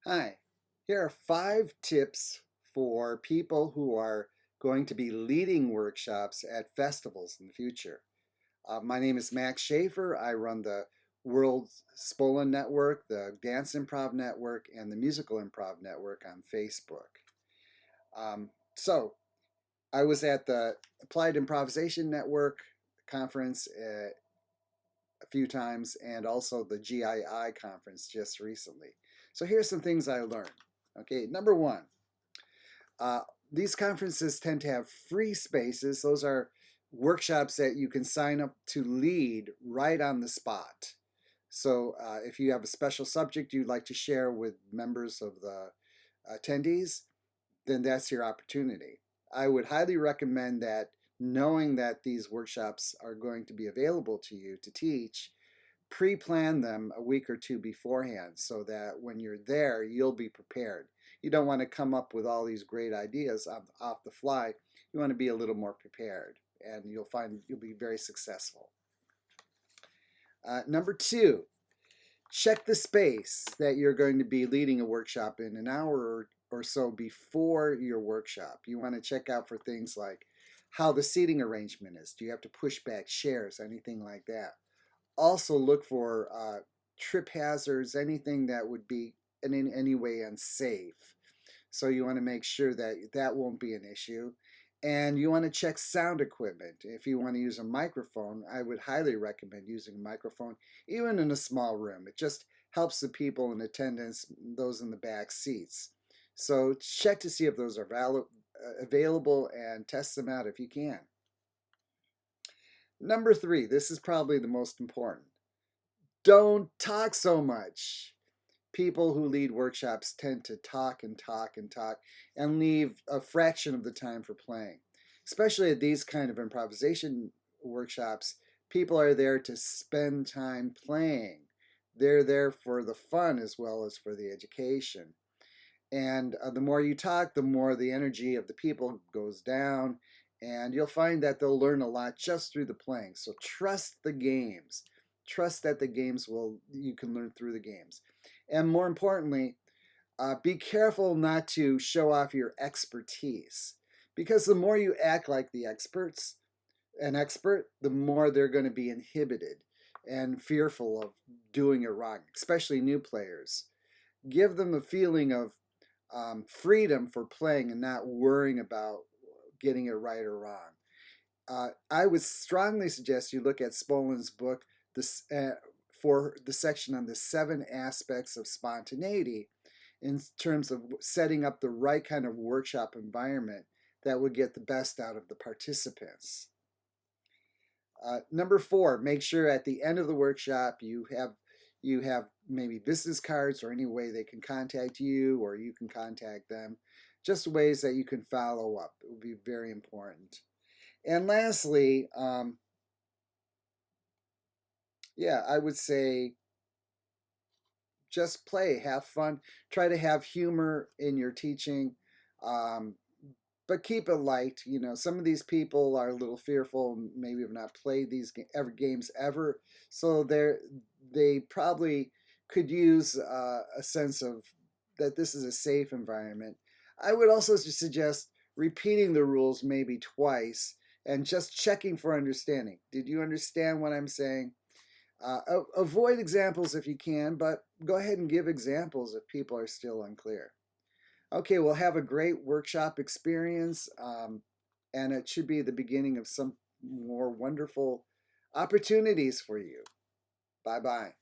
Hi, here are 5 tips for people who are going to be leading workshops at festivals in the future. My name is Max Schaefer. I run the World Spolin Network, the Dance Improv Network, and the Musical Improv Network on Facebook. So I was at the Applied Improvisation Network conference a few times and also the GII conference just recently. So here's some things I learned. Okay, number one, uh, these conferences tend to have free spaces. Those are workshops that you can sign up to lead right on the spot. So if you have a special subject you'd like to share with members of the attendees, then that's your opportunity. I would highly recommend that, knowing that these workshops are going to be available to you to teach, pre-plan them a week or two beforehand so that when you're there, you'll be prepared. You don't want to come up with all these great ideas off the fly. You want to be a little more prepared, and you'll find you'll be very successful. Number 2, check the space that you're going to be leading a workshop in an hour or so before your workshop. You want to check out for things like how the seating arrangement is. Do you have to push back chairs, anything like that? Also look for trip hazards, anything that would be in any way unsafe. So you want to make sure that that won't be an issue. And you want to check sound equipment. If you want to use a microphone, I would highly recommend using a microphone, even in a small room. It just helps the people in attendance, those in the back seats. So check to see if those are available and test them out if you can. Number 3, this is probably the most important. Don't talk so much. People who lead workshops tend to talk and talk and talk and leave a fraction of the time for playing. Especially at these kind of improvisation workshops, people are there to spend time playing. They're there for the fun as well as for the education. And the more you talk, the more the energy of the people goes down, and you'll find that they'll learn a lot just through the playing. So trust the games. Trust that the games you can learn through the games. And more importantly, be careful not to show off your expertise, because the more you act like an expert, the more they're going to be inhibited and fearful of doing it wrong, especially new players. Give them a feeling of freedom for playing and not worrying about getting it right or wrong. I would strongly suggest you look at Spolin's book for the section on the 7 aspects of spontaneity in terms of setting up the right kind of workshop environment that would get the best out of the participants. Number 4, make sure at the end of the workshop you have maybe business cards or any way they can contact you or you can contact them. Just ways that you can follow up. It will be very important. And lastly, I would say just play, have fun, try to have humor in your teaching, but keep it light. You know, some of these people are a little fearful, maybe have not played these games ever, so they probably could use a sense of that this is a safe environment. I would also suggest repeating the rules maybe twice and just checking for understanding. Did you understand what I'm saying? Avoid examples if you can, but go ahead and give examples if people are still unclear. Okay, well, have a great workshop experience, and it should be the beginning of some more wonderful opportunities for you. Bye-bye.